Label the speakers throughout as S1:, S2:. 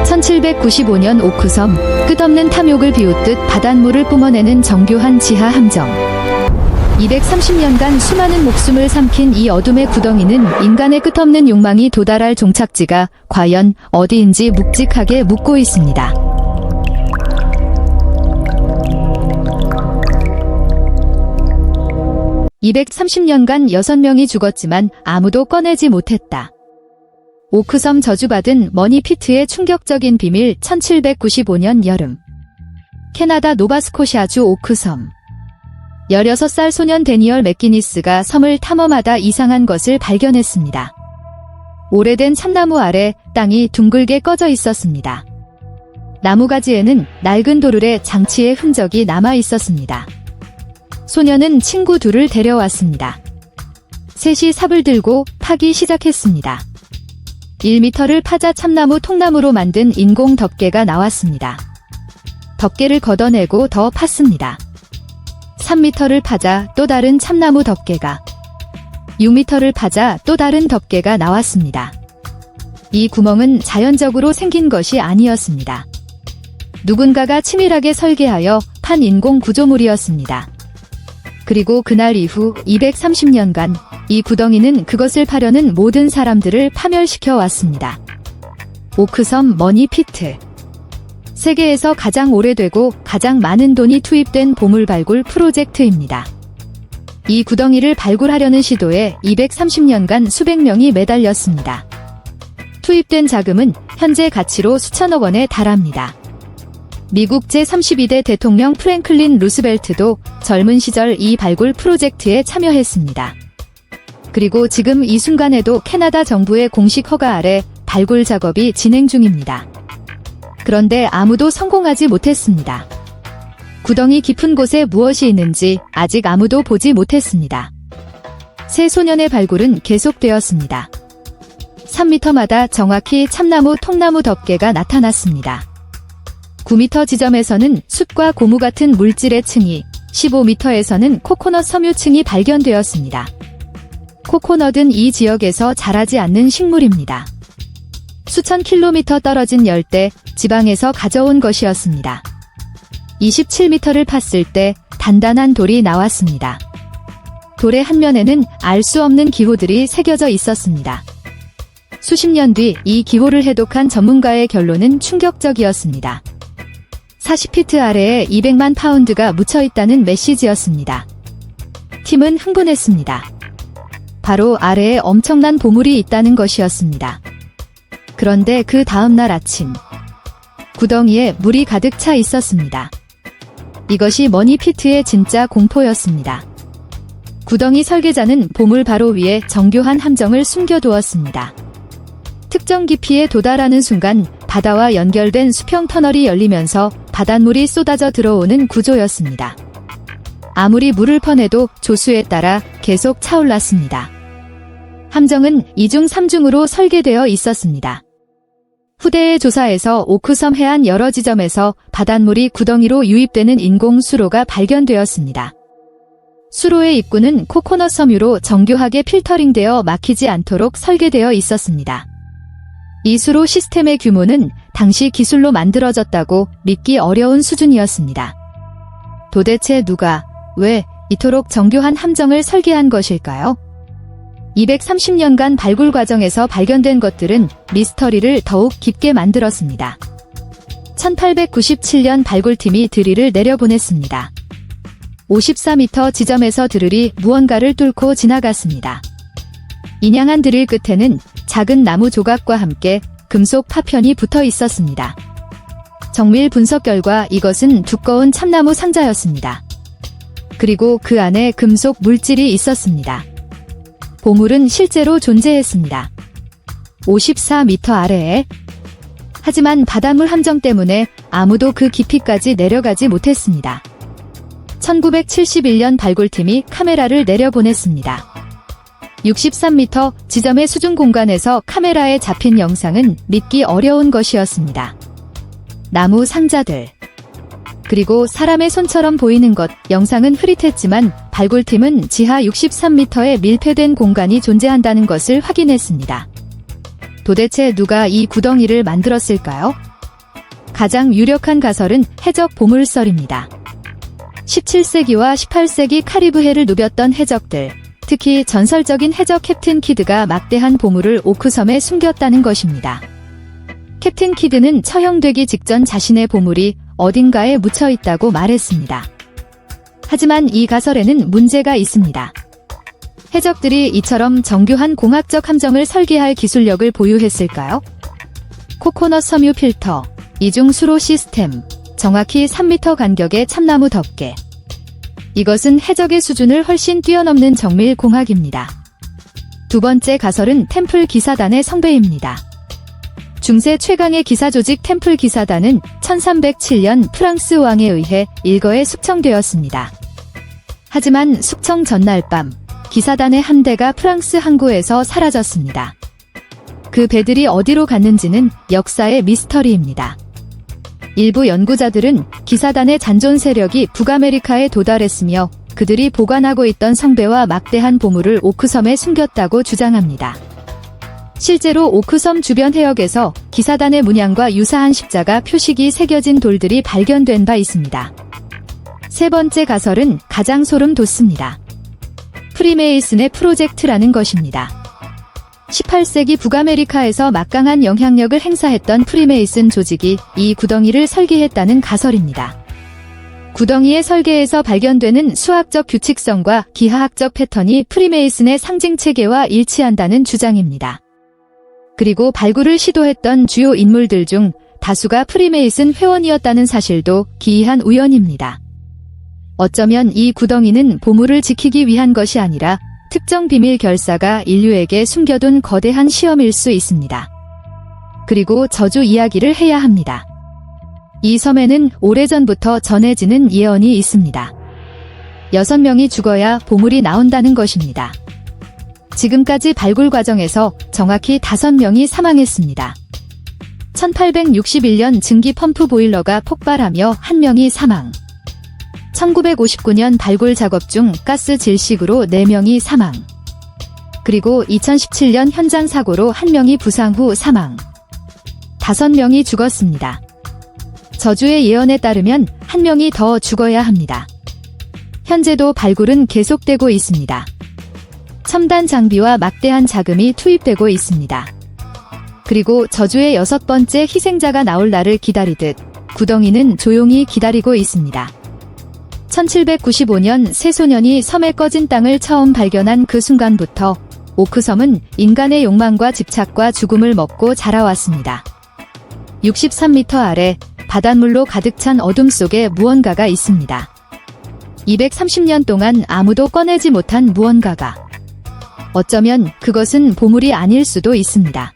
S1: 1795년 오크섬, 끝없는 탐욕을 비웃듯 바닷물을 뿜어내는 정교한 지하 함정. 230년간 수많은 목숨을 삼킨 이 어둠의 구덩이는 인간의 끝없는 욕망이 도달할 종착지가 과연 어디인지 묵직하게 묻고 있습니다. (230년간) 6명이 죽었지만 아무도 꺼내지 못했다. 오크섬 저주받은 머니피트의 충격적인 비밀. 1795년 여름, 캐나다 노바스코샤주 오크섬. 16살 소년 데니얼 맥기니스가 섬을 탐험하다 이상한 것을 발견했습니다. 오래된 참나무 아래 땅이 둥글게 꺼져 있었습니다. 나무가지에는 낡은 도르래 장치의 흔적이 남아 있었습니다. 소년은 친구 둘을 데려왔습니다. 셋이 삽을 들고 파기 시작했습니다. 1m를 파자 참나무 통나무로 만든 인공 덮개가 나왔습니다. 덮개를 걷어내고 더 팠습니다. 3m를 파자 또 다른 참나무 덮개가, 6m를 파자 또 다른 덮개가 나왔습니다. 이 구멍은 자연적으로 생긴 것이 아니었습니다. 누군가가 치밀하게 설계하여 판 인공 구조물이었습니다. 그리고 그날 이후 230년간 이 구덩이는 그것을 파려는 모든 사람들을 파멸시켜 왔습니다. 오크섬 머니피트. 세계에서 가장 오래되고 가장 많은 돈이 투입된 보물 발굴 프로젝트입니다. 이 구덩이를 발굴하려는 시도에 230년간 수백 명이 매달렸습니다. 투입된 자금은 현재 가치로 수천억 원에 달합니다. 미국 제32대 대통령 프랭클린 루스벨트도 젊은 시절 이 발굴 프로젝트에 참여했습니다. 그리고 지금 이 순간에도 캐나다 정부의 공식 허가 아래 발굴 작업이 진행 중입니다. 그런데 아무도 성공하지 못했습니다. 구덩이 깊은 곳에 무엇이 있는지 아직 아무도 보지 못했습니다. 세 소년의 발굴은 계속되었습니다. 3m마다 정확히 참나무 통나무 덮개가 나타났습니다. 9m 지점에서는 숯과 고무 같은 물질의 층이, 15m에서는 코코넛 섬유층이 발견되었습니다. 코코넛은 이 지역에서 자라지 않는 식물입니다. 수천 킬로미터 떨어진 열대 지방에서 가져온 것이었습니다. 27m를 팠을 때 단단한 돌이 나왔습니다. 돌의 한 면에는 알 수 없는 기호들이 새겨져 있었습니다. 수십 년 뒤 이 기호를 해독한 전문가의 결론은 충격적이었습니다. 40피트 아래에 200만 파운드가 묻혀있다는 메시지였습니다. 팀은 흥분했습니다. 바로 아래에 엄청난 보물이 있다는 것이었습니다. 그런데 그 다음날 아침, 구덩이에 물이 가득 차 있었습니다. 이것이 머니피트의 진짜 공포였습니다. 구덩이 설계자는 보물 바로 위에 정교한 함정을 숨겨두었습니다. 특정 깊이에 도달하는 순간 바다와 연결된 수평 터널이 열리면서 바닷물이 쏟아져 들어오는 구조였습니다. 아무리 물을 퍼내도 조수에 따라 계속 차올랐습니다. 함정은 2중 3중으로 설계되어 있었습니다. 후대의 조사에서 오크섬 해안 여러 지점에서 바닷물이 구덩이로 유입되는 인공 수로가 발견되었습니다. 수로의 입구는 코코넛 섬유로 정교하게 필터링되어 막히지 않도록 설계되어 있었습니다. 이 수로 시스템의 규모는 당시 기술로 만들어졌다고 믿기 어려운 수준이었습니다. 도대체 누가, 왜 이토록 정교한 함정을 설계한 것일까요? 230년간 발굴 과정에서 발견된 것들은 미스터리를 더욱 깊게 만들었습니다. 1897년 발굴팀이 드릴을 내려보냈습니다. 54m 지점에서 드릴이 무언가를 뚫고 지나갔습니다. 인양한 드릴 끝에는 작은 나무 조각과 함께 금속 파편이 붙어 있었습니다. 정밀 분석 결과 이것은 두꺼운 참나무 상자였습니다. 그리고 그 안에 금속 물질이 있었습니다. 보물은 실제로 존재했습니다. 54m 아래에. 하지만 바닷물 함정 때문에 아무도 그 깊이까지 내려가지 못했습니다. 1971년 발굴팀이 카메라를 내려보냈습니다. 63m 지점의 수중 공간에서 카메라에 잡힌 영상은 믿기 어려운 것이었습니다. 나무 상자들, 그리고 사람의 손처럼 보이는 것. 영상은 흐릿했지만 발굴팀은 지하 63m의 밀폐된 공간이 존재한다는 것을 확인했습니다. 도대체 누가 이 구덩이를 만들었을까요? 가장 유력한 가설은 해적 보물설입니다. 17세기와 18세기 카리브해를 누볐던 해적들, 특히 전설적인 해적 캡틴 키드가 막대한 보물을 오크섬에 숨겼다는 것입니다. 캡틴 키드는 처형되기 직전 자신의 보물이 어딘가에 묻혀 있다고 말했습니다. 하지만 이 가설에는 문제가 있습니다. 해적들이 이처럼 정교한 공학적 함정을 설계할 기술력을 보유했을까요? 코코넛 섬유 필터, 이중 수로 시스템, 정확히 3m 간격의 참나무 덮개. 이것은 해적의 수준을 훨씬 뛰어넘는 정밀 공학입니다. 두 번째 가설은 템플 기사단의 성배입니다. 중세 최강의 기사 조직 템플 기사단은 1307년 프랑스 왕에 의해 일거에 숙청되었습니다. 하지만 숙청 전날 밤, 기사단의 한 대가 프랑스 항구에서 사라졌습니다. 그 배들이 어디로 갔는지는 역사의 미스터리입니다. 일부 연구자들은 기사단의 잔존 세력이 북아메리카에 도달했으며 그들이 보관하고 있던 성배와 막대한 보물을 오크섬에 숨겼다고 주장합니다. 실제로 오크섬 주변 해역에서 기사단의 문양과 유사한 십자가 표식이 새겨진 돌들이 발견된 바 있습니다. 세 번째 가설은 가장 소름 돋습니다. 프리메이슨의 프로젝트라는 것입니다. 18세기 북아메리카에서 막강한 영향력을 행사했던 프리메이슨 조직이 이 구덩이를 설계했다는 가설입니다. 구덩이의 설계에서 발견되는 수학적 규칙성과 기하학적 패턴이 프리메이슨의 상징 체계와 일치한다는 주장입니다. 그리고 발굴을 시도했던 주요 인물들 중 다수가 프리메이슨 회원이었다는 사실도 기이한 우연입니다. 어쩌면 이 구덩이는 보물을 지키기 위한 것이 아니라 특정 비밀 결사가 인류에게 숨겨둔 거대한 시험일 수 있습니다. 그리고 저주 이야기를 해야 합니다. 이 섬에는 오래전부터 전해지는 예언이 있습니다. 6명이 죽어야 보물이 나온다는 것입니다. 지금까지 발굴 과정에서 정확히 5명이 사망했습니다. 1861년 증기 펌프 보일러가 폭발하며 1명이 사망. 1959년 발굴 작업 중 가스 질식으로 4명이 사망. 그리고 2017년 현장 사고로 1명이 부상 후 사망. 5명이 죽었습니다. 저주의 예언에 따르면 1명이 더 죽어야 합니다. 현재도 발굴은 계속되고 있습니다. 첨단 장비와 막대한 자금이 투입되고 있습니다. 그리고 저주의 6번째 희생자가 나올 날을 기다리듯 구덩이는 조용히 기다리고 있습니다. 1795년 새소년이 섬의 꺼진 땅을 처음 발견한 그 순간부터 오크섬은 인간의 욕망과 집착과 죽음을 먹고 자라왔습니다. 63m 아래 바닷물로 가득 찬 어둠 속에 무언가가 있습니다. 230년 동안 아무도 꺼내지 못한 무언가가. 어쩌면 그것은 보물이 아닐 수도 있습니다.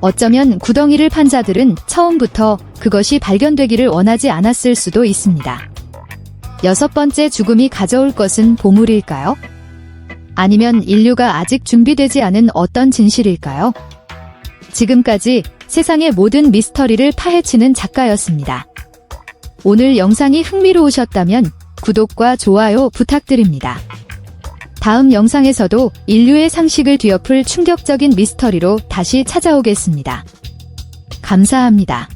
S1: 어쩌면 구덩이를 판 자들은 처음부터 그것이 발견되기를 원하지 않았을 수도 있습니다. 6번째 죽음이 가져올 것은 보물일까요? 아니면 인류가 아직 준비되지 않은 어떤 진실일까요? 지금까지 세상의 모든 미스터리를 파헤치는 작가였습니다. 오늘 영상이 흥미로우셨다면 구독과 좋아요 부탁드립니다. 다음 영상에서도 인류의 상식을 뒤엎을 충격적인 미스터리로 다시 찾아오겠습니다. 감사합니다.